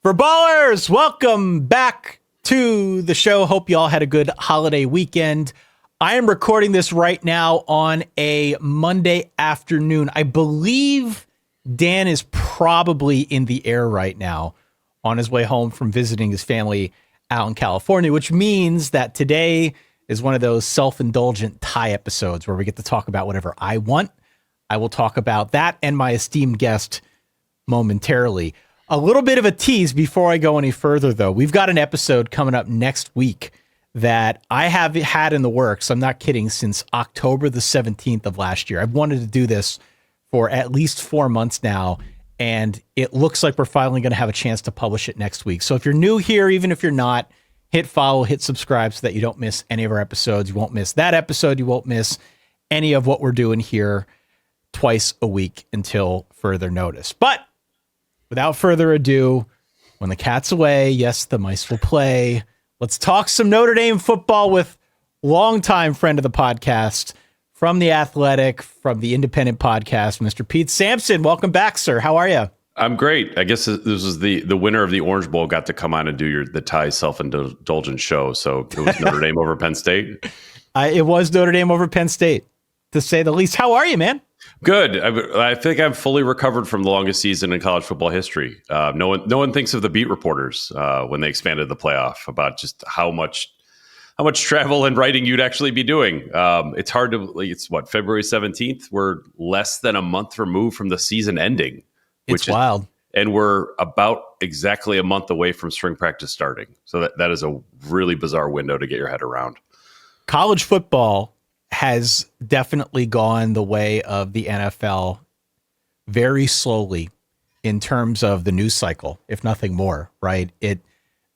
For ballers, welcome back to the show. Hope you all had a good holiday weekend. I am recording this right now on a Monday afternoon. I believe Dan is probably in the air right now on his way home from visiting his family out in California, which means that today is one of those self-indulgent tie episodes where we get to talk about whatever I want. I will talk about that and my esteemed guest momentarily. A little bit of a tease before I go any further, though. We've got an episode coming up next week that I have had in the works. I'm not kidding, since October the 17th of last year. I've wanted to do this for at least 4 months now, and it looks like we're finally going to have a chance to publish it next week. So if you're new here, even if you're not, hit follow, hit subscribe so that you don't miss any of our episodes. You won't miss that episode. You won't miss any of what we're doing here twice a week until further notice. But without further ado, when the cat's away, yes, the mice will play. Let's talk some Notre Dame football with longtime friend of the podcast, from The Athletic, from the independent podcast, Mr. Pete Sampson. Welcome back, sir. How are you? I'm great. I guess this was the winner of the Orange Bowl got to come on and do the Ty self-indulgent show. So it was Notre Dame over Penn State. It was Notre Dame over Penn State, to say the least. How are you, man? Good. I think I'm fully recovered from the longest season in college football history. No one thinks of the beat reporters when they expanded the playoff about just how much travel and writing you'd actually be doing. It's hard to. It's February 17th. We're less than a month removed from the season ending. It's wild, and we're about exactly a month away from spring practice starting. So that is a really bizarre window to get your head around. College football has definitely gone the way of the NFL very slowly in terms of the news cycle, if nothing more, right? It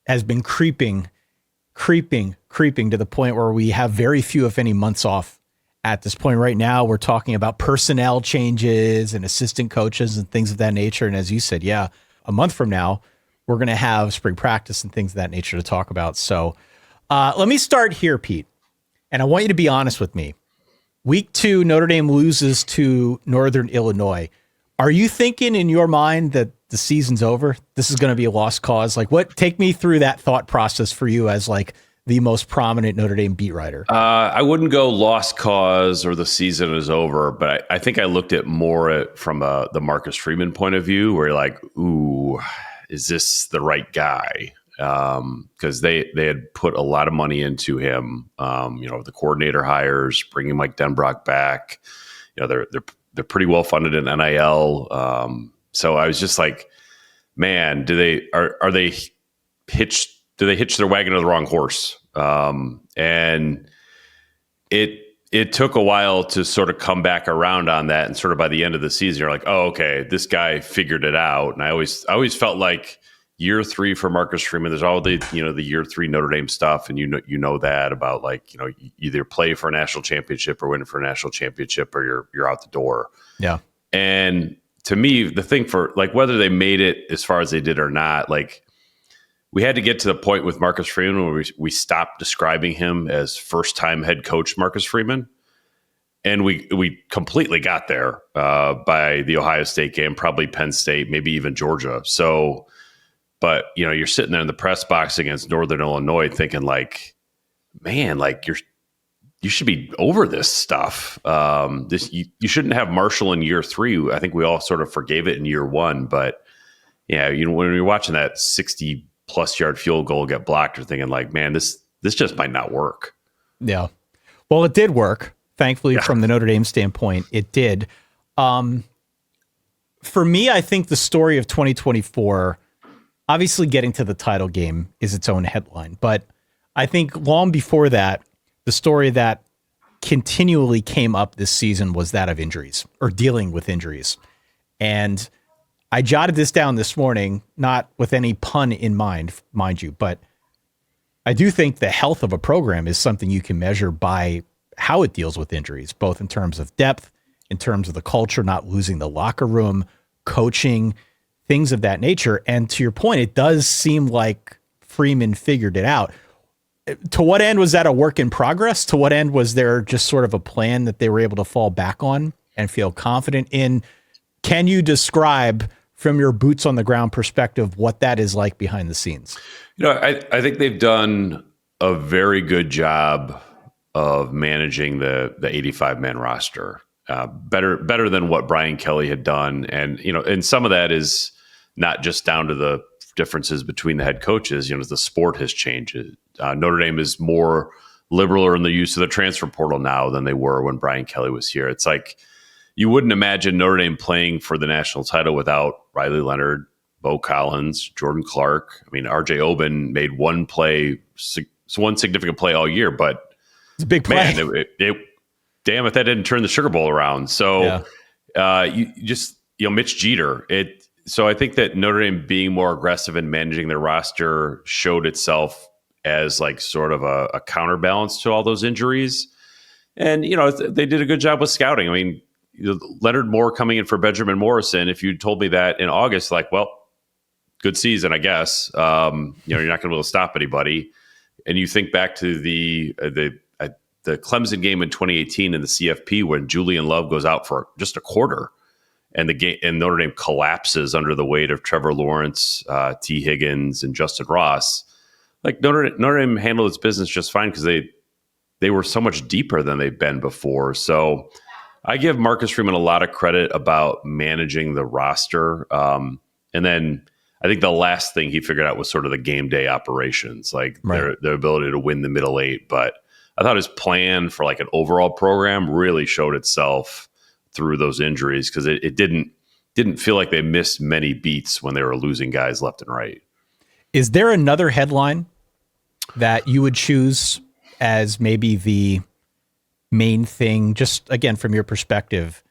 has been creeping to the point where we have very few, if any, months off at this point. Right now, we're talking about personnel changes and assistant coaches and things of that nature. And as you said, yeah, a month from now, we're going to have spring practice and things of that nature to talk about. So let me start here, Pete. And I want you to be honest with me. Week 2, Notre Dame loses to Northern Illinois. Are you thinking in your mind that the season's over? This is going to be a lost cause? Take me through that thought process for you as the most prominent Notre Dame beat writer. I wouldn't go lost cause or the season is over, but I think I looked at more from the Marcus Freeman point of view, where you're like, ooh, is this the right guy? Because they had put a lot of money into him. The coordinator hires, bringing Mike Denbrock back. They're pretty well funded in NIL. So I was just like, man, do they hitch their wagon to the wrong horse? And it took a while to sort of come back around on that. And sort of by the end of the season, you're like, oh, okay, this guy figured it out. And I always felt like year 3 for Marcus Freeman, there's all the year 3 Notre Dame stuff. And you know that about you either play for a national championship or win for a national championship, or you're out the door. Yeah. And to me, the thing for whether they made it as far as they did or not, we had to get to the point with Marcus Freeman where we stopped describing him as first-time head coach Marcus Freeman. And we completely got there by the Ohio State game, probably Penn State, maybe even Georgia. So, but, you're sitting there in the press box against Northern Illinois thinking man, you should be over this stuff. You shouldn't have Marshall in year 3. I think we all sort of forgave it in year 1. But, yeah, when you're watching that 60 plus yard field goal get blocked, you're thinking man, this just might not work. Yeah. Well, it did work. Thankfully, from the Notre Dame standpoint, it did. For me, I think the story of 2024, obviously getting to the title game is its own headline. But I think long before that, the story that continually came up this season was that of injuries, or dealing with injuries. And I jotted this down this morning, not with any pun in mind you, but I do think the health of a program is something you can measure by how it deals with injuries, both in terms of depth, in terms of the culture, not losing the locker room, coaching, things of that nature. And to your point, it does seem like Freeman figured it out. To what end was that a work in progress? To what end was there just sort of a plan that they were able to fall back on and feel confident in? Can you describe from your boots on the ground perspective, what that is like behind the scenes. I think they've done a very good job of managing the 85-man roster. Better than what Brian Kelly had done. And some of that is not just down to the differences between the head coaches. The sport has changed. Notre Dame is more liberal in the use of the transfer portal now than they were when Brian Kelly was here. It's like you wouldn't imagine Notre Dame playing for the national title without Riley Leonard, Bo Collins, Jordan Clark. I mean, RJ Oben made one significant play all year, but it's a big play. Man, damn if that didn't turn the Sugar Bowl around. So Mitch Jeter. So I think that Notre Dame being more aggressive in managing their roster showed itself as like sort of a counterbalance to all those injuries. And, they did a good job with scouting. I mean, Leonard Moore coming in for Benjamin Morrison, if you told me that in August, like, well, good season, I guess. You're not going to be able to stop anybody. And you think back to the Clemson game in 2018 in the CFP when Julian Love goes out for just a quarter, and the game and Notre Dame collapses under the weight of Trevor Lawrence, T. Higgins, and Justin Ross. Like Notre Dame handled its business just fine because they were so much deeper than they've been before. So I give Marcus Freeman a lot of credit about managing the roster. And then I think the last thing he figured out was sort of the game day operations, like their ability to win the middle eight. But I thought his plan for like an overall program really showed itself through those injuries because it didn't feel like they missed many beats when they were losing guys left and right. Is there another headline that you would choose as maybe the main thing, just again, from your perspective,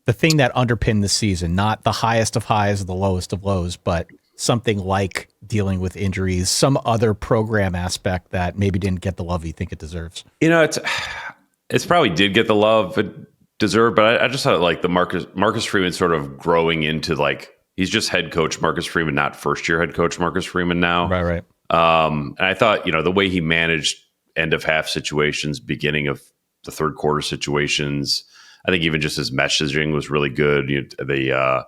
the thing that underpinned the season, not the highest of highs or the lowest of lows, but something like dealing with injuries, some other program aspect that maybe didn't get the love you think it deserves? It's probably did get the love it deserved, but I just thought like the Marcus Freeman sort of growing into like, he's just head coach Marcus Freeman, not first year head coach Marcus Freeman now. Right. And I thought, the way he managed end of half situations, beginning of the third quarter situations, I think even just his messaging was really good. The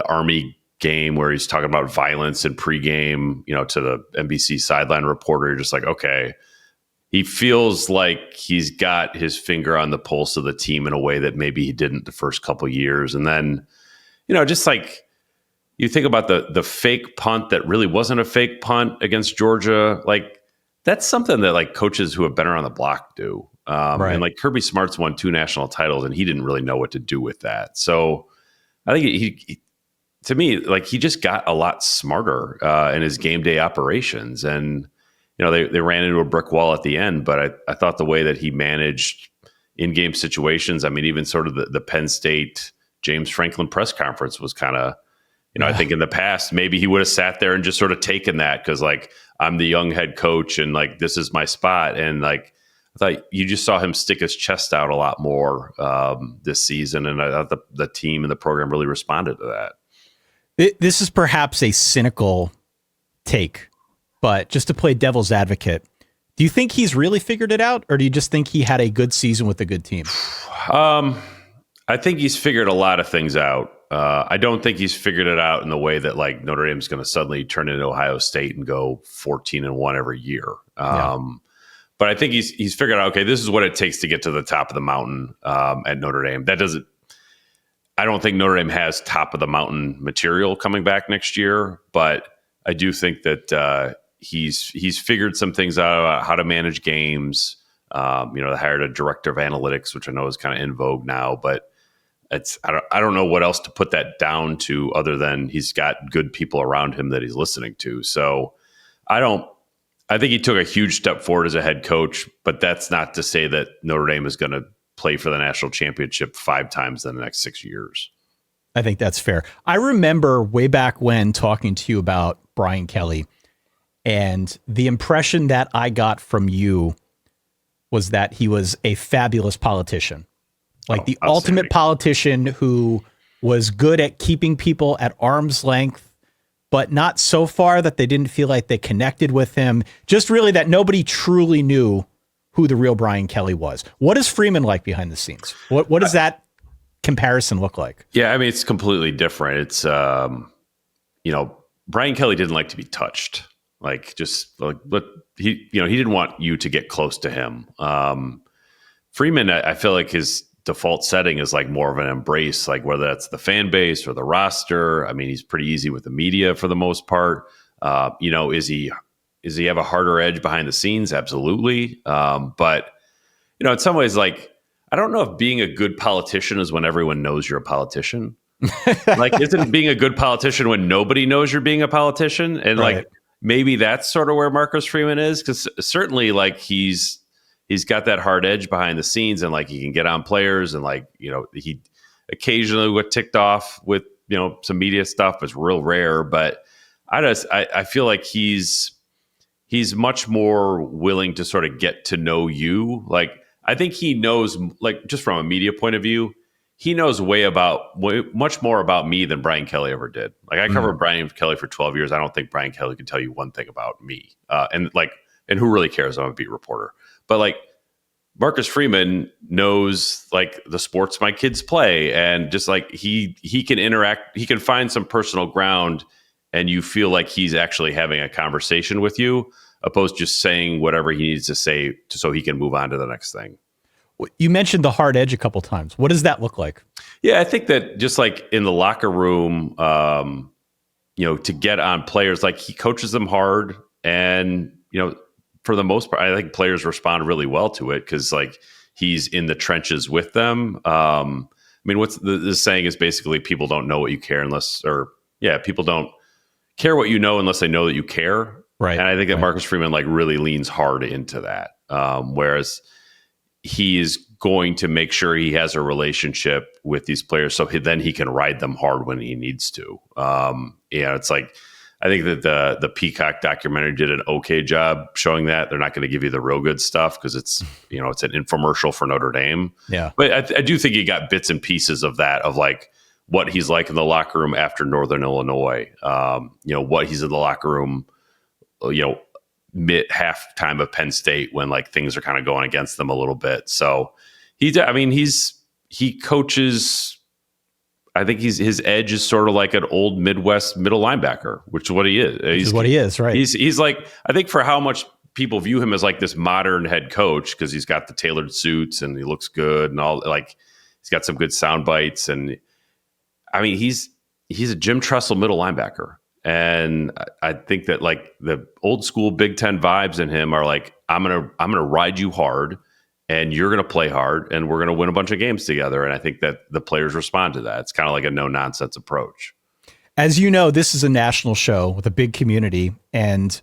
Army game where he's talking about violence in pregame, to the NBC sideline reporter, you're just like, okay, he feels like he's got his finger on the pulse of the team in a way that maybe he didn't the first couple of years. And then, just like you think about the fake punt that really wasn't a fake punt against Georgia, like that's something that like coaches who have been around the block do. And like Kirby Smart's won 2 national titles and he didn't really know what to do with that. So I think he to me, like he just got a lot smarter in his game day operations. And, they ran into a brick wall at the end, but I thought the way that he managed in-game situations, I mean, even sort of the Penn State James Franklin press conference was kind of, I think in the past, maybe he would have sat there and just sort of taken that because like, I'm the young head coach and like, this is my spot. And like, I thought you just saw him stick his chest out a lot more this season. And I thought the team and the program really responded to that. This is perhaps a cynical take, but just to play devil's advocate, do you think he's really figured it out? Or do you just think he had a good season with a good team? I think he's figured a lot of things out. I don't think he's figured it out in the way that like Notre Dame's going to suddenly turn into Ohio State and go 14-1 every year. But I think he's figured out, okay, this is what it takes to get to the top of the mountain at Notre Dame. I don't think Notre Dame has top of the mountain material coming back next year, but I do think that he's figured some things out about how to manage games. They hired a director of analytics, which I know is kind of in vogue now, but I don't know what else to put that down to other than he's got good people around him that he's listening to. So I think he took a huge step forward as a head coach, but that's not to say that Notre Dame is going to play for the national championship 5 times in the next 6 years. I think that's fair. I remember way back when talking to you about Brian Kelly, and the impression that I got from you was that he was a fabulous politician. Like the ultimate politician who was good at keeping people at arm's length, but not so far that they didn't feel like they connected with him. Just really that nobody truly knew who the real Brian Kelly was. What is Freeman like behind the scenes? What does that comparison look like? Yeah, I mean, it's completely different. It's Brian Kelly didn't like to be touched. Like, just like, but he didn't want you to get close to him. Freeman, I feel like his default setting is like more of an embrace, like whether that's the fan base or the roster. I mean, he's pretty easy with the media for the most part. Is he have a harder edge behind the scenes? Absolutely. But in some ways, like, I don't know if being a good politician is when everyone knows you're a politician. Like, isn't being a good politician when nobody knows you're being a politician? And Right. like, maybe that's sort of where Marcus Freeman is, because certainly, like, he's got that hard edge behind the scenes, and like, he can get on players, and like, he occasionally would ticked off with some media stuff. It's real rare, but I feel like he's much more willing to sort of get to know you. Like, I think he knows, like, just from a media point of view, he knows much more about me than Brian Kelly ever did. Like, I covered Brian Kelly for 12 years. I don't think Brian Kelly can tell you one thing about me. And who really cares? I'm a beat reporter. But like, Marcus Freeman knows like the sports my kids play, and just like he can interact, he can find some personal ground, and you feel like he's actually having a conversation with you, opposed to just saying whatever he needs to say so he can move on to the next thing. You mentioned the hard edge a couple times. What does that look like? Yeah, I think that just like in the locker room, to get on players, like, he coaches them hard, and for the most part, I think players respond really well to it, because like, he's in the trenches with them. I mean, what's the saying is basically, people don't know what you care people don't care what you know unless they know that you care. Right. And I think that Marcus Freeman like really leans hard into that. Whereas he is going to make sure he has a relationship with these players, so then he can ride them hard when he needs to. It's like, I think that the Peacock documentary did an okay job showing that. They're not going to give you the real good stuff, because it's it's an infomercial for Notre Dame. Yeah, but I do think you got bits and pieces of that, of like what he's like in the locker room after Northern Illinois. What he's in the locker room, mid halftime of Penn State, when like things are kind of going against them a little bit. So he coaches. I think his edge is sort of like an old Midwest middle linebacker, which is what he is. Right? He's like, I think for how much people view him as like this modern head coach, because he's got the tailored suits and he looks good and all, like, he's got some good sound bites, and I mean, he's a Jim Tressel middle linebacker. And I think that like the old school Big Ten vibes in him are like, I'm gonna ride you hard, and you're going to play hard, and we're going to win a bunch of games together. And I think that the players respond to that. It's kind of like a no-nonsense approach. As you know, this is a national show with a big community, and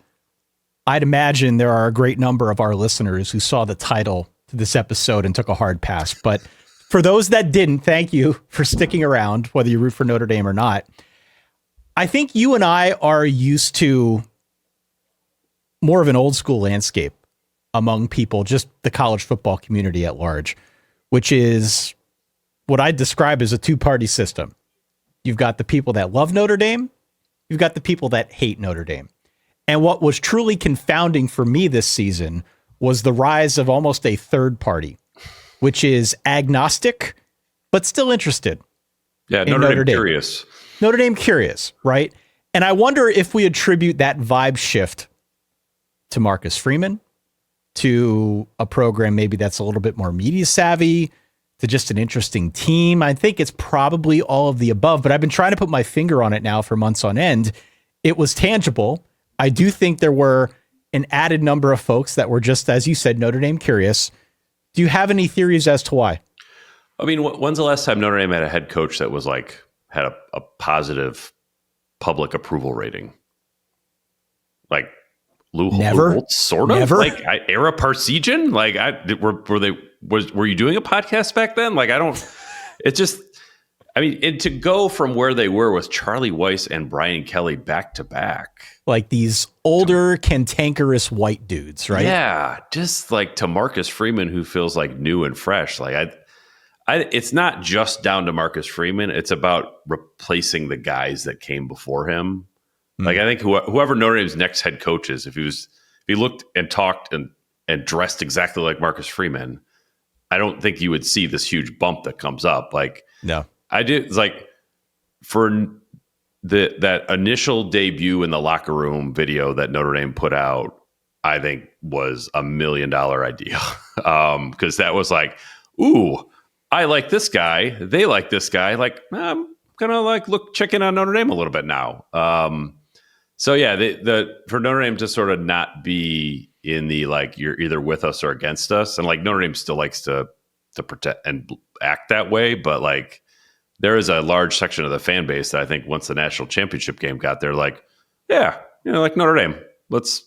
I'd imagine there are a great number of our listeners who saw the title to this episode and took a hard pass. But for those that didn't, thank you for sticking around, whether you root for Notre Dame or not. I think you and I are used to more of an old school landscape among people, just the college football community at large, which is what I describe as a two-party system. You've got the people that love Notre Dame. You've got the people that hate Notre Dame. And what was truly confounding for me this season was the rise of almost a third party, which is agnostic, but still interested. Yeah, Notre Dame curious. Notre Dame curious, right? And I wonder if we attribute that vibe shift to Marcus Freeman, to a program maybe that's a little bit more media savvy, to just an interesting team. I think it's probably all of the above, but I've been trying to put my finger on it now for months on end. It was tangible. I do think there were an added number of folks that were just, as you said, Notre Dame curious. Do you have any theories as to why? I mean, when's the last time Notre Dame had a head coach that was like, had a positive public approval rating? Like, Lou Holtz, sort of. Never. Like Era Parsegian. Like, were you doing a podcast back then? Like, it's just, I mean, and to go from where they were with Charlie Weiss and Brian Kelly back to back, like these older cantankerous white dudes, right? Yeah, just like to Marcus Freeman, who feels like new and fresh. Like it's not just down to Marcus Freeman. It's about replacing the guys that came before him. Like, I think whoever Notre Dame's next head coach is, if he looked and talked and dressed exactly like Marcus Freeman, I don't think you would see this huge bump that comes up. Like, no, I did. It's like for that initial debut in the locker room video that Notre Dame put out, I think was $1 million idea. Because that was like, ooh, I like this guy. They like this guy. Like, I'm gonna check in on Notre Dame a little bit now. So yeah, for Notre Dame to sort of not be in the like you're either with us or against us, and like Notre Dame still likes to protect and act that way, but like there is a large section of the fan base that I think once the national championship game got there, like, yeah, like Notre Dame, let's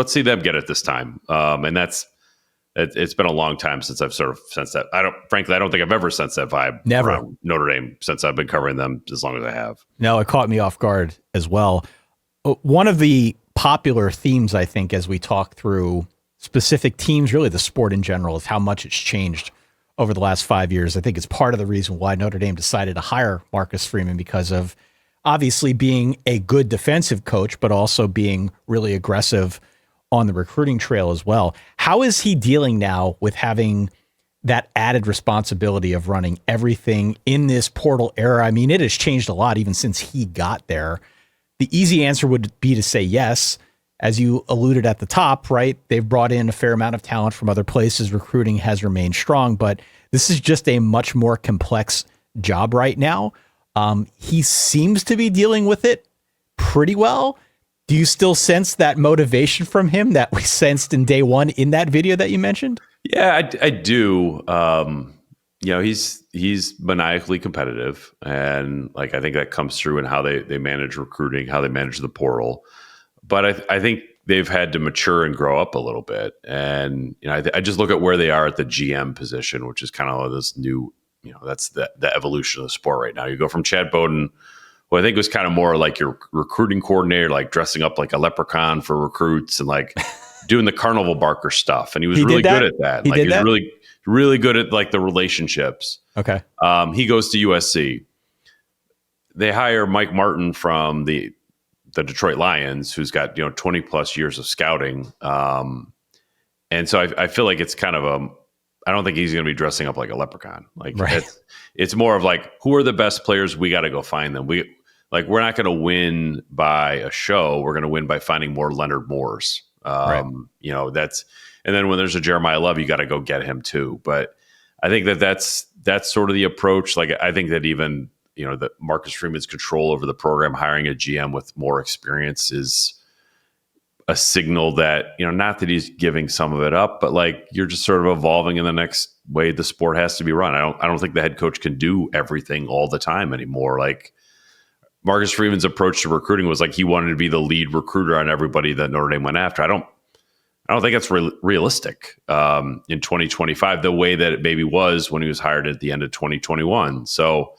see them get it this time. And it's been a long time since I've sort of sensed that. I don't think I've ever sensed that vibe. Never. Around Notre Dame since I've been covering them as long as I have. No, it caught me off guard as well. One of the popular themes, I think, as we talk through specific teams, really the sport in general, is how much it's changed over the last 5 years. I think it's part of the reason why Notre Dame decided to hire Marcus Freeman, because of obviously being a good defensive coach, but also being really aggressive on the recruiting trail as well. How is he dealing now with having that added responsibility of running everything in this portal era? I mean, it has changed a lot even since he got there. The easy answer would be to say yes. As you alluded at the top, right? They've brought in a fair amount of talent from other places. Recruiting has remained strong, but this is just a much more complex job right now. He seems to be dealing with it pretty well. Do you still sense that motivation from him that we sensed in day one in that video that you mentioned? Yeah, I do. He's maniacally competitive, and like I think that comes through in how they manage recruiting, how they manage the portal. But I think they've had to mature and grow up a little bit. And I just look at where they are at the GM position, which is kind of this new, that's the evolution of the sport right now. You go from Chad Bowden, who I think was kind of more like your recruiting coordinator, like dressing up like a leprechaun for recruits and like doing the carnival barker stuff. And he was really good at that. He was really, really good at like the relationships. Okay. He goes to USC. They hire Mike Martin from the Detroit Lions, who's got 20 plus years of scouting, and so I feel like it's kind of I don't think he's going to be dressing up like a leprechaun. Like right. It's more of like, who are the best players? We got to go find them. We're not going to win by a show. We're going to win by finding more Leonard Moores. Right. And then when there's a Jeremiah Love, you got to go get him too. But I think that's sort of the approach. Like I think that even that Marcus Freeman's control over the program, hiring a GM with more experience is a signal that, not that he's giving some of it up, but like you're just sort of evolving in the next way the sport has to be run. I don't think the head coach can do everything all the time anymore. Like Marcus Freeman's approach to recruiting was like he wanted to be the lead recruiter on everybody that Notre Dame went after. I don't think that's realistic in 2025, the way that it maybe was when he was hired at the end of 2021. So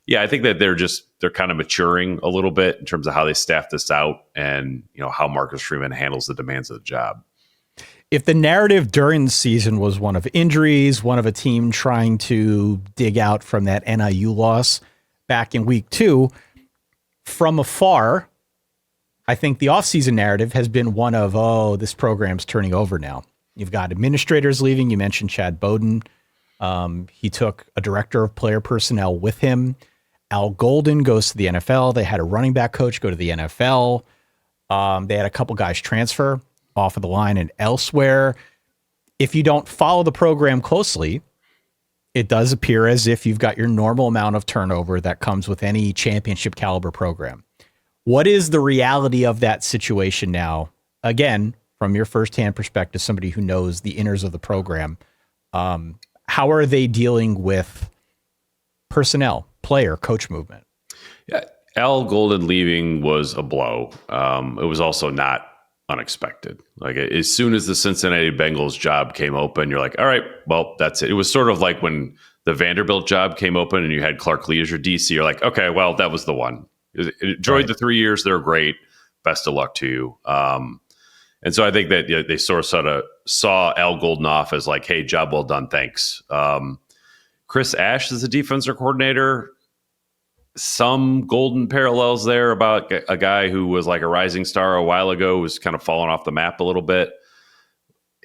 yeah, I think that they're kind of maturing a little bit in terms of how they staff this out and, how Marcus Freeman handles the demands of the job. If the narrative during the season was one of injuries, one of a team trying to dig out from that NIU loss back in week 2, from afar, I think the offseason narrative has been one of, this program's turning over now. You've got administrators leaving. You mentioned Chad Bowden. He took a director of player personnel with him. Al Golden goes to the NFL. They had a running back coach go to the NFL. They had a couple guys transfer off of the line and elsewhere. If you don't follow the program closely, it does appear as if you've got your normal amount of turnover that comes with any championship caliber program. What is the reality of that situation now? Again, from your firsthand perspective, somebody who knows the inners of the program, how are they dealing with personnel, player, coach movement? Yeah, Al Golden leaving was a blow. It was also not unexpected. Like as soon as the Cincinnati Bengals job came open, you're like, all right, well, that's it. It was sort of like when the Vanderbilt job came open and you had Clark Lee as your DC. You're like, okay, well, that was the one. Enjoyed the 3 years. They're great. Best of luck to you. And so I think that they sort of saw Al Golden off as like, hey, job well done. Thanks. Chris Ash is the defensive coordinator. Some Golden parallels there about a guy who was like a rising star a while ago, who's kind of fallen off the map a little bit.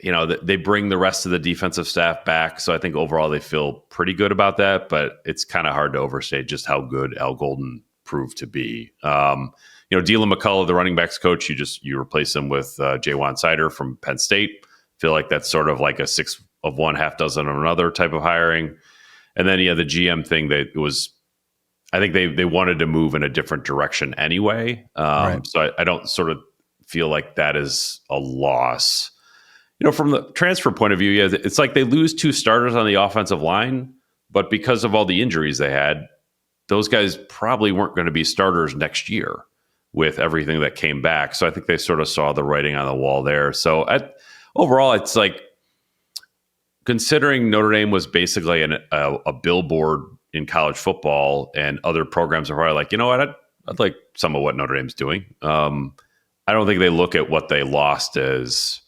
They bring the rest of the defensive staff back. So I think overall they feel pretty good about that, but it's kind of hard to overstate just how good Al Golden prove to be. Dylan McCullough, the running backs coach, you replace him with Jaywan Sider from Penn State. Feel like that's sort of like a 6 of one, half dozen of another type of hiring. And then, the GM thing I think they wanted to move in a different direction anyway. Right. So I don't sort of feel like that is a loss. From the transfer point of view, it's like they lose 2 starters on the offensive line, but because of all the injuries they had, those guys probably weren't going to be starters next year with everything that came back. So I think they sort of saw the writing on the wall there. So overall, it's like, considering Notre Dame was basically a billboard in college football, and other programs are probably like, you know what, I'd like some of what Notre Dame's doing. I don't think they look at what they lost as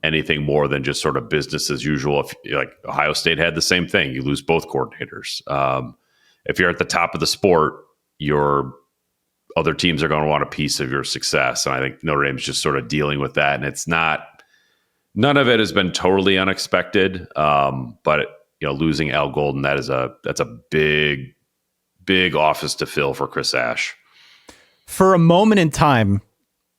anything more than just sort of business as usual. If like Ohio State had the same thing, you lose both coordinators. If you're at the top of the sport, your other teams are going to want a piece of your success. And I think Notre Dame's just sort of dealing with that. And none of it has been totally unexpected. But losing Al Golden, that's a big, big office to fill for Chris Ash. For a moment in time,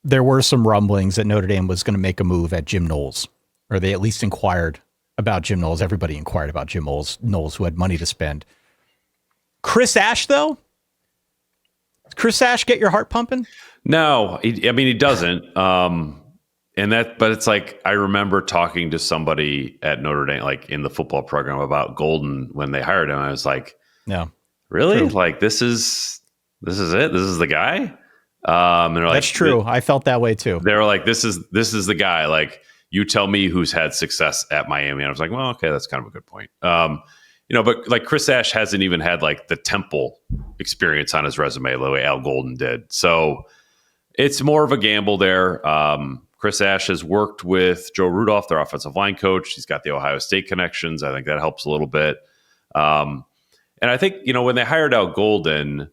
there were some rumblings that Notre Dame was going to make a move at Jim Knowles, or they at least inquired about Jim Knowles. Everybody inquired about Jim Knowles, who had money to spend. Chris Ash, though? Does Chris Ash get your heart pumping? No, he doesn't. But it's like, I remember talking to somebody at Notre Dame, like in the football program, about Golden when they hired him. I was like, "No, really? True. Like this is it? This is the guy?" And they're like, "That's true. I felt that way too." They were like, "This is the guy." Like, you tell me who's had success at Miami. And I was like, "Well, okay, that's kind of a good point." But like Chris Ash hasn't even had like the Temple experience on his resume the way Al Golden did. So it's more of a gamble there. Chris Ash has worked with Joe Rudolph, their offensive line coach. He's got the Ohio State connections. I think that helps a little bit. And I think, when they hired Al Golden,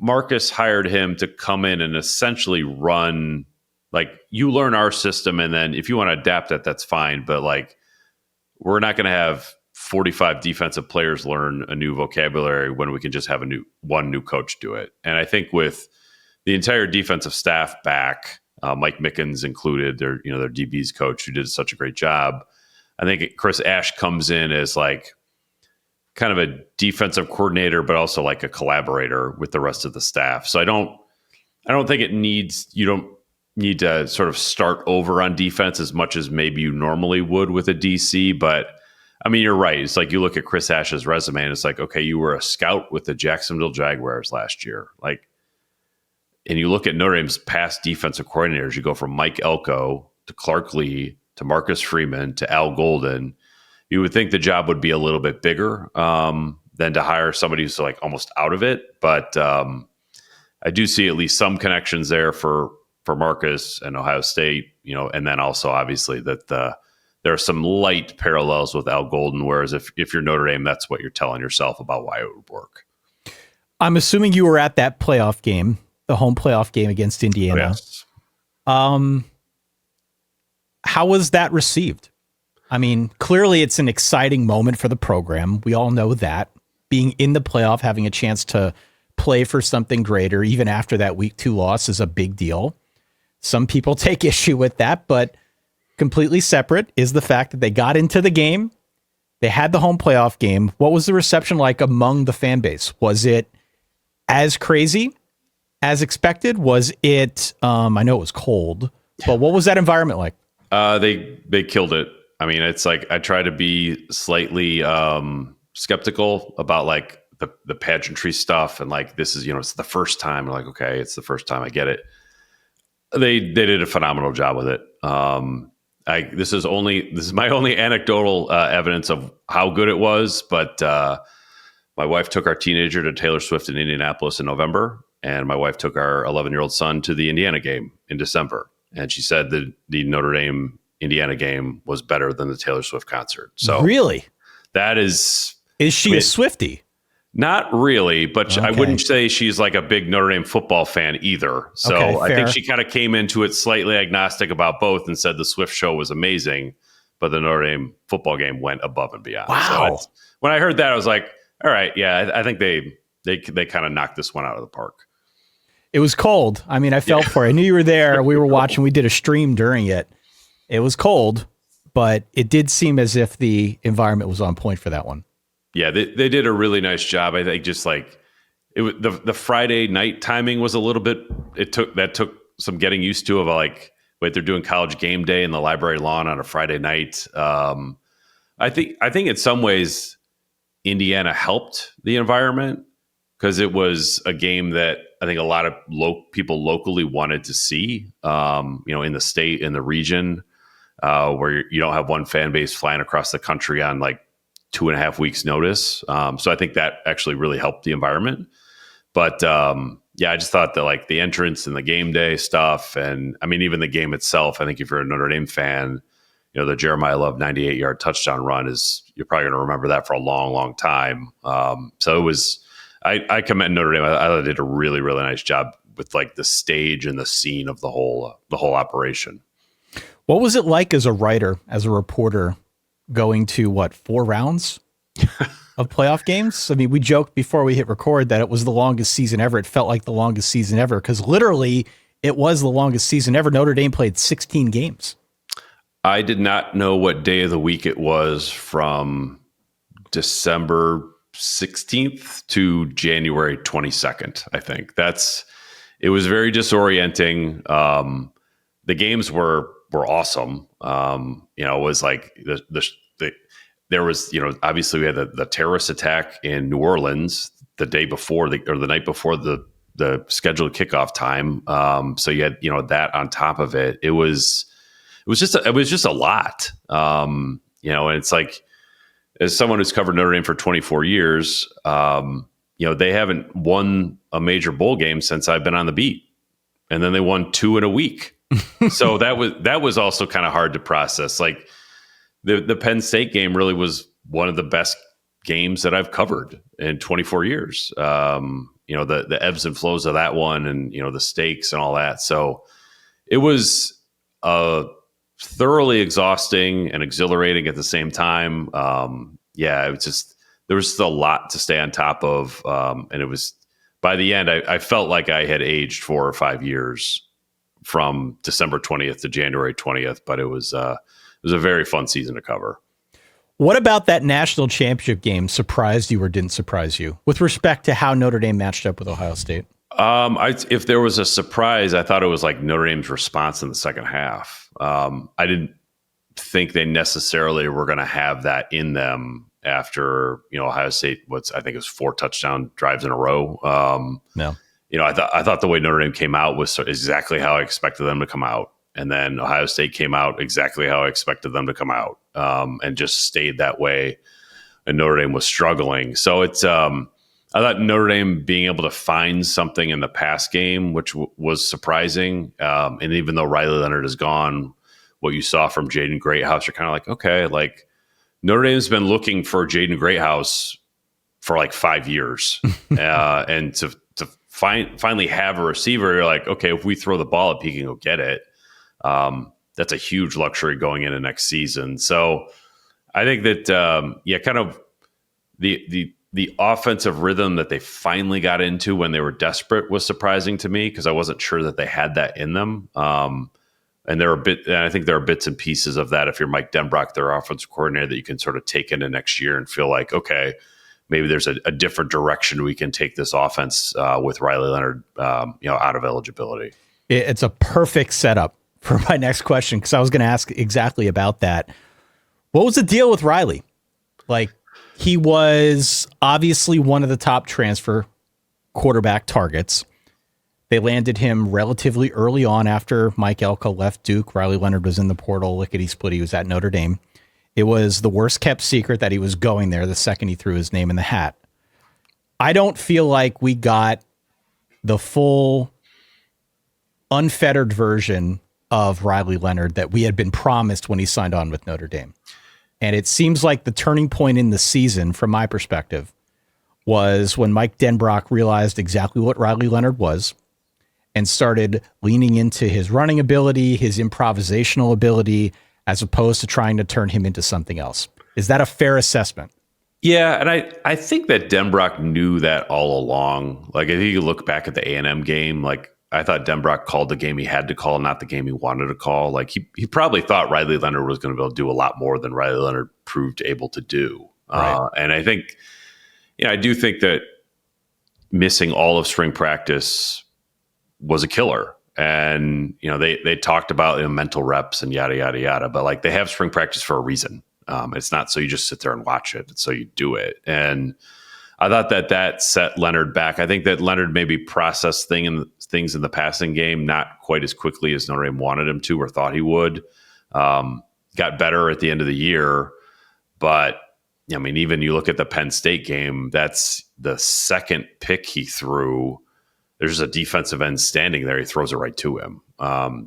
Marcus hired him to come in and essentially run, like, you learn our system, and then if you want to adapt it, that's fine. But like, we're not going to have 45 defensive players learn a new vocabulary when we can just have one new coach do it. And I think with the entire defensive staff back, Mike Mickens included, their DB's coach, who did such a great job, I think Chris Ash comes in as like kind of a defensive coordinator, but also like a collaborator with the rest of the staff. So I don't think you don't need to sort of start over on defense as much as maybe you normally would with a DC. But I mean, you're right. It's like, you look at Chris Ash's resume and it's like, okay, you were a scout with the Jacksonville Jaguars last year. Like, and you look at Notre Dame's past defensive coordinators, you go from Mike Elko to Clark Lee to Marcus Freeman to Al Golden. You would think the job would be a little bit bigger than to hire somebody who's like almost out of it. But I do see at least some connections there for Marcus and Ohio State, and then also obviously that there are some light parallels with Al Golden. Whereas if you're Notre Dame, that's what you're telling yourself about why it would work. I'm assuming you were at that playoff game, the home playoff game against Indiana. Oh, yes. How was that received? I mean, clearly it's an exciting moment for the program. We all know that. Being in the playoff, having a chance to play for something greater, even after that week 2 loss, is a big deal. Some people take issue with that, but completely separate is the fact that they got into the game. They had the home playoff game. What was the reception like among the fan base? Was it as crazy as expected? Was it, I know it was cold, but what was that environment like? They killed it. I mean, it's like, I try to be slightly skeptical about like the pageantry stuff, and like, this is, it's the first time. I'm like, okay, it's the first time, I get it. They did a phenomenal job with it. This is my only anecdotal evidence of how good it was. But my wife took our teenager to Taylor Swift in Indianapolis in November, and my wife took our 11-year-old son to the Indiana game in December. And she said that the Notre Dame Indiana game was better than the Taylor Swift concert. So really, that is she a Swiftie? Not really, but okay. I wouldn't say she's like a big Notre Dame football fan either. So okay, I think she kind of came into it slightly agnostic about both and said the Swift show was amazing, but the Notre Dame football game went above and beyond. Wow. So when I heard that, I was like, all right, yeah, I think they they kind of knocked this one out of the park. It was cold. I mean, I felt for it. I knew you were there. We were watching. We did a stream during it. It was cold, but it did seem as if the environment was on point for that one. Yeah, they did a really nice job. I think just like it was the Friday night timing was a little bit. It took some getting used to. Of like, wait, they're doing college game day in the library lawn on a Friday night. I think in some ways Indiana helped the environment because it was a game that I think a lot of people locally wanted to see. In the state, in the region, where you don't have one fan base flying across the country on like 2.5 weeks notice. So I think that actually really helped the environment. But I just thought that like the entrance and the game day stuff, and I mean, even the game itself, I think if you're a Notre Dame fan, the Jeremiah Love 98-yard touchdown run you're probably going to remember that for a long, long time. So it was, I commend Notre Dame. I thought they did a really, really nice job with like the stage and the scene of the whole operation. What was it like as a writer, as a reporter, going to 4 rounds of playoff games? I mean, we joked before we hit record that it was the longest season ever. It felt like the longest season ever because literally it was the longest season ever. Notre Dame played 16 games. I did not know what day of the week it was from December 16th to January 22nd. I think it was very disorienting. The games were awesome. It was like there was, obviously we had the terrorist attack in New Orleans the day before the night before the scheduled kickoff time. So you had, that on top of it. It was just a lot. And it's like, as someone who's covered Notre Dame for 24 years, they haven't won a major bowl game since I've been on the beat. And then they won 2 in a week. So that was also kind of hard to process. Like the Penn State game really was one of the best games that I've covered in 24 years. The ebbs and flows of that one and, the stakes and all that. So it was thoroughly exhausting and exhilarating at the same time. It was just, there was still a lot to stay on top of. And it was, by the end, I felt like I had aged 4 or 5 years from December 20th to January 20th, but it was a very fun season to cover. What about that national championship game surprised you or didn't surprise you with respect to how Notre Dame matched up with Ohio State? If there was a surprise, I thought it was like Notre Dame's response in the second half. I didn't think they necessarily were going to have that in them after, Ohio State, I think it was 4 touchdown drives in a row. No. I thought the way Notre Dame came out was exactly how I expected them to come out. And then Ohio State came out exactly how I expected them to come out, and just stayed that way. And Notre Dame was struggling. So it's, I thought Notre Dame being able to find something in the pass game, which was surprising. And even though Riley Leonard is gone, what you saw from Jaden Greathouse, you're kind of like, okay, like Notre Dame's been looking for Jaden Greathouse for like 5 years. And to finally have a receiver, you're like, okay, if we throw the ball up, he can go get it. That's a huge luxury going into next season. So I think that, kind of the offensive rhythm that they finally got into when they were desperate was surprising to me because I wasn't sure that they had that in them. And I think there are bits and pieces of that if you're Mike Denbrock, their offensive coordinator, that you can sort of take into next year and feel like, okay, maybe there's a different direction we can take this offense with Riley Leonard, out of eligibility. It's a perfect setup for my next question because I was going to ask exactly about that. What was the deal with Riley? Like, he was obviously one of the top transfer quarterback targets. They landed him relatively early on after Mike Elko left Duke. Riley Leonard was in the portal, lickety-split. He was at Notre Dame. It was the worst kept secret that he was going there the second he threw his name in the hat. I don't feel like we got the full unfettered version of Riley Leonard that we had been promised when he signed on with Notre Dame. And it seems like the turning point in the season, from my perspective, was when Mike Denbrock realized exactly what Riley Leonard was and started leaning into his running ability, his improvisational ability, as opposed to trying to turn him into something else. Is that a fair assessment? Yeah, and I think that Denbrock knew that all along. Like, I think you look back at the A&M game, like, I thought Denbrock called the game he had to call, not the game he wanted to call. Like, he probably thought Riley Leonard was going to be able to do a lot more than Riley Leonard proved able to do. Right. And I think, I do think that missing all of spring practice was a killer. And, they talked about mental reps and yada, yada, yada. But, like, they have spring practice for a reason. It's not so you just sit there and watch it. It's so you do it. And I thought that set Leonard back. I think that Leonard maybe processed things in the passing game not quite as quickly as Notre Dame wanted him to or thought he would. Got better at the end of the year. But, I mean, even you look at the Penn State game, that's the second pick he threw. There's a defensive end standing there. He throws it right to him.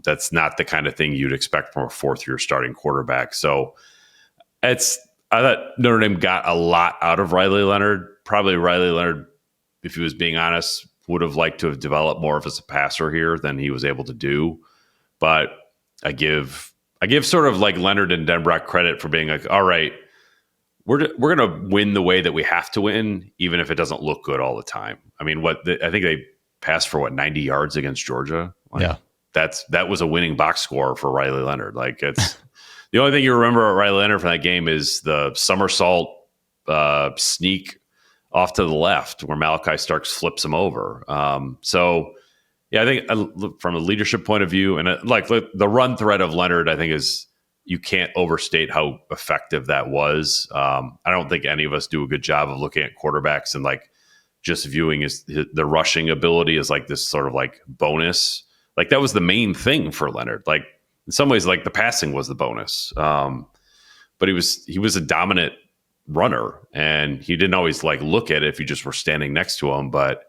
That's not the kind of thing you'd expect from a fourth-year starting quarterback. So I thought Notre Dame got a lot out of Riley Leonard. Probably Riley Leonard, if he was being honest, would have liked to have developed more of as a passer here than he was able to do. But I give sort of like Leonard and Denbrock credit for being like, all right, we're going to win the way that we have to win, even if it doesn't look good all the time. I mean, I think they passed for 90 yards against Georgia. Like, yeah, that was a winning box score for Riley Leonard. Like, it's the only thing you remember about Riley Leonard from that game is the somersault sneak off to the left where Malachi Starks flips him over. So, yeah, I think from a leadership point of view, and the run threat of Leonard, I think you can't overstate how effective that was. I don't think any of us do a good job of looking at quarterbacks and like just viewing the rushing ability as like this sort of like bonus. Like, that was the main thing for Leonard. Like, in some ways, like, the passing was the bonus. But he was a dominant runner, and he didn't always like look at it if you just were standing next to him. But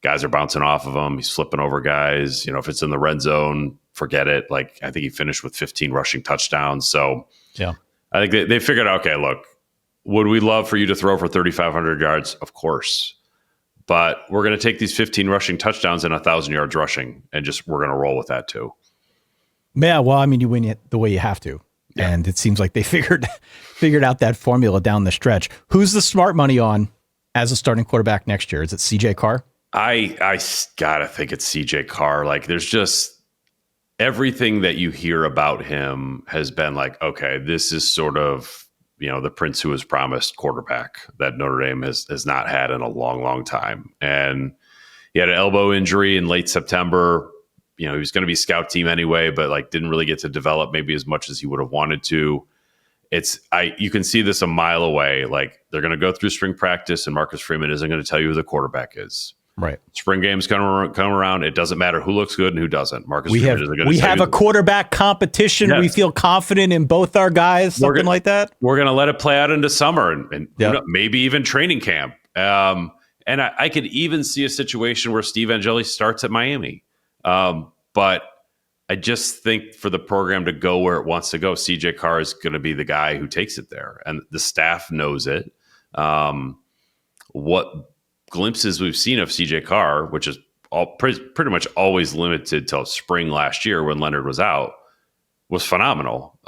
guys are bouncing off of him. He's flipping over guys. If it's in the red zone, forget it. Like, I think he finished with 15 rushing touchdowns. So yeah, I think they figured, okay, look, would we love for you to throw for 3,500 yards? Of course. But we're going to take these 15 rushing touchdowns and 1,000 yards rushing, and we're going to roll with that too. Yeah, well, I mean, you win it the way you have to. Yeah. And it seems like they figured out that formula down the stretch. Who's the smart money on as a starting quarterback next year? Is it CJ Carr? I gotta think it's CJ Carr. Like, there's just everything that you hear about him has been like, okay, this is sort of, the Prince who was promised quarterback that Notre Dame has not had in a long, long time. And he had an elbow injury in late September. He was going to be scout team anyway, but like didn't really get to develop maybe as much as he would have wanted to. You can see this a mile away. Like, they're going to go through spring practice, and Marcus Freeman isn't going to tell you who the quarterback is. Right. Spring games come around. It doesn't matter who looks good and who doesn't. Marcus Freeman isn't going to tell you. We have a quarterback competition. Yes. We feel confident in both our guys, something like that. We're going to let it play out into summer and maybe even training camp. And I could even see a situation where Steve Angeli starts at Miami. But I just think for the program to go where it wants to go, CJ Carr is going to be the guy who takes it there. And the staff knows it. What glimpses we've seen of CJ Carr, which is pretty much always limited till spring last year when Leonard was out, was phenomenal.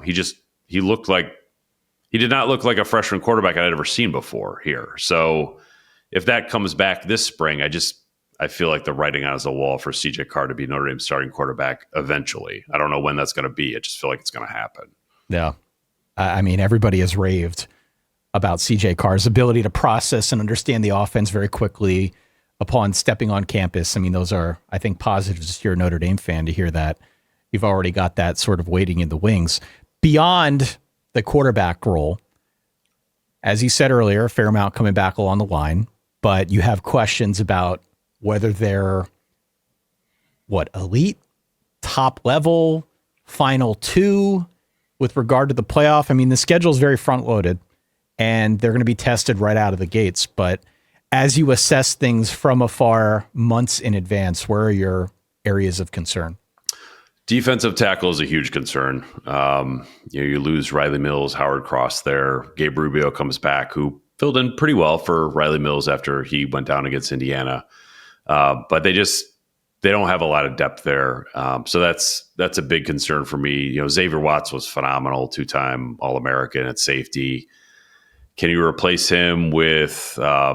He did not look like a freshman quarterback I'd ever seen before here. So if that comes back this spring, I feel like the writing on the wall for CJ Carr to be Notre Dame's starting quarterback eventually. I don't know when that's going to be. I just feel like it's going to happen. Yeah. I mean, everybody has raved about CJ Carr's ability to process and understand the offense very quickly upon stepping on campus. I mean, those are, I think, positives if you're a Notre Dame fan to hear that. You've already got that sort of waiting in the wings. Beyond the quarterback role, as you said earlier, a fair amount coming back along the line, but you have questions about whether they're elite, top level, final two with regard to the playoff. I mean, the schedule is very front loaded and they're going to be tested right out of the gates. But as you assess things from afar, months in advance, where are your areas of concern? Defensive tackle is a huge concern. You lose Riley Mills, Howard Cross there. Gabe Rubio comes back, who filled in pretty well for Riley Mills after he went down against Indiana. But they don't have a lot of depth there. So that's a big concern for me. Xavier Watts was phenomenal, 2-time All-American at safety. Can you replace him with a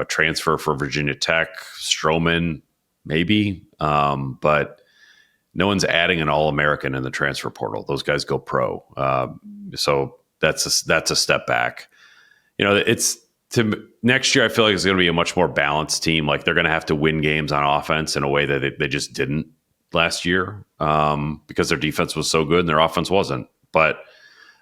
transfer for Virginia Tech, Stroman? Maybe, but no one's adding an All-American in the transfer portal. Those guys go pro, so that's a step back. Next year, I feel like it's going to be a much more balanced team. Like they're going to have to win games on offense in a way that they just didn't last year because their defense was so good and their offense wasn't. But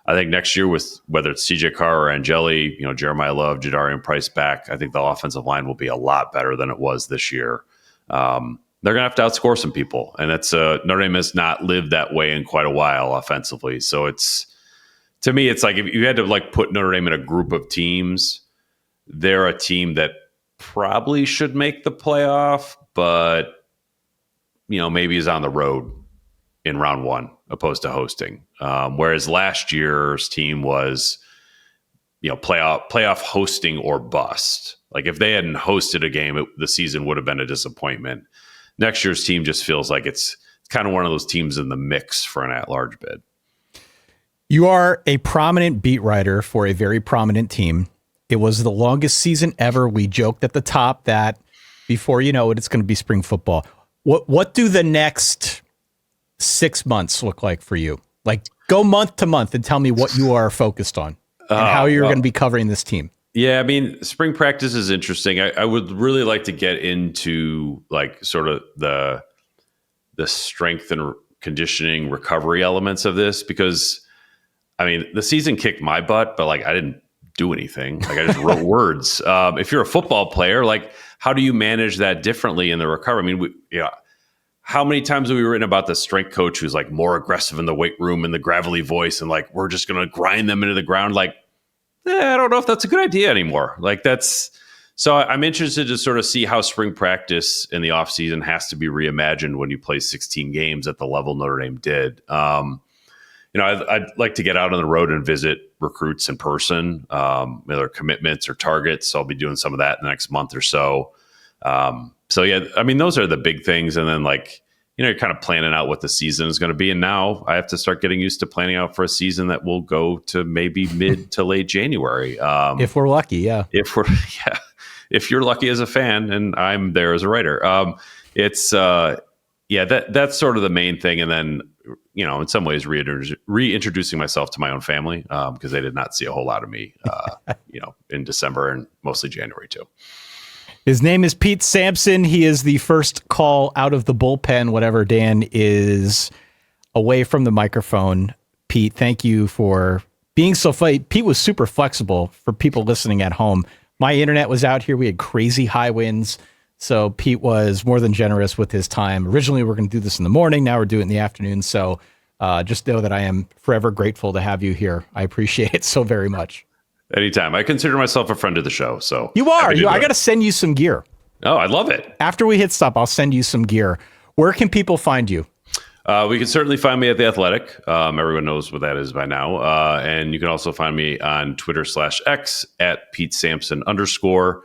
I think next year, with whether it's CJ Carr or Angeli, Jeremiah Love, Jadarian Price back, I think the offensive line will be a lot better than it was this year. They're going to have to outscore some people, and that's Notre Dame has not lived that way in quite a while offensively. So to me, it's like if you had to like put Notre Dame in a group of teams, they're a team that probably should make the playoff, but maybe is on the road in round one opposed to hosting. Whereas last year's team was, playoff hosting or bust. Like if they hadn't hosted a game, the season would have been a disappointment. Next year's team just feels like it's kind of one of those teams in the mix for an at-large bid. You are a prominent beat writer for a very prominent team. It was the longest season ever. We joked at the top that before you know it, it's going to be spring football. What do the next 6 months look like for you? Like go month to month and tell me what you are focused on and how you're going to be covering this team. Yeah, I mean, spring practice is interesting. I would really like to get into like sort of the strength and conditioning recovery elements of this because, I mean, the season kicked my butt, but like I didn't do anything. Like I just wrote words. If you're a football player, like how do you manage that differently in the recovery? I mean, how many times have we written about the strength coach who's like more aggressive in the weight room and the gravelly voice and like we're just going to grind them into the ground? Like, I don't know if that's a good idea anymore. Like so I'm interested to sort of see how spring practice in the offseason has to be reimagined when you play 16 games at the level Notre Dame did. I'd like to get out on the road and visit recruits in person, whether commitments or targets. So I'll be doing some of that in the next month or so. So yeah, I mean, those are the big things. And then like, you're kind of planning out what the season is going to be. And now I have to start getting used to planning out for a season that will go to maybe mid to late January. If we're lucky. Yeah. If you're lucky as a fan and I'm there as a writer, that's sort of the main thing. And then, in some ways reintroducing myself to my own family because they did not see a whole lot of me, in December and mostly January too. His name is Pete Sampson. He is the first call out of the bullpen, whatever Dan is away from the microphone. Pete, thank you for being so funny. Pete was super flexible for people listening at home. My internet was out here. We had crazy high winds. So Pete was more than generous with his time. Originally, we were going to do this in the morning. Now we're doing it in the afternoon. So just know that I am forever grateful to have you here. I appreciate it so very much. Anytime. I consider myself a friend of the show. So you are. I got to send you some gear. Oh, I love it. After we hit stop, I'll send you some gear. Where can people find you? We can certainly find me at The Athletic. Everyone knows what that is by now. And you can also find me on Twitter/X at Pete Sampson _.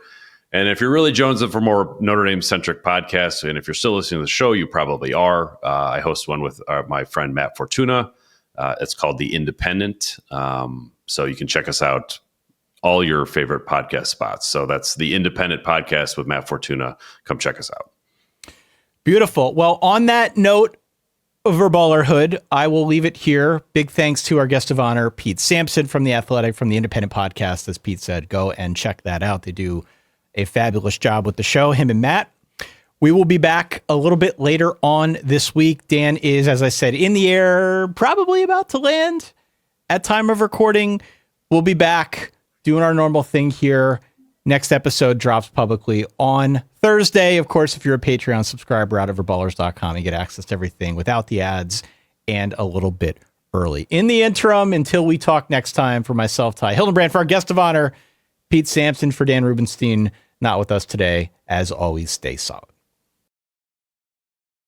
And if you're really jonesing for more Notre Dame centric podcasts, and if you're still listening to the show, you probably are. I host one with my friend Matt Fortuna. It's called The Independent. So you can check us out all your favorite podcast spots. So that's The Independent Podcast with Matt Fortuna. Come check us out. Beautiful. Well, on that note of verballerhood, I will leave it here. Big thanks to our guest of honor, Pete Sampson from The Athletic, from The Independent Podcast. As Pete said, go and check that out. They do a fabulous job with the show, him and Matt. We will be back a little bit later on this week. Dan is, as I said, in the air, probably about to land at time of recording. We'll be back doing our normal thing here. Next episode drops publicly on Thursday. Of course, if you're a Patreon subscriber out of verballers.com, you get access to everything without the ads and a little bit early. In the interim, until we talk next time, for myself, Ty Hildenbrand, for our guest of honor, Pete Sampson, for Dan Rubenstein, not with us today. As always, stay solid.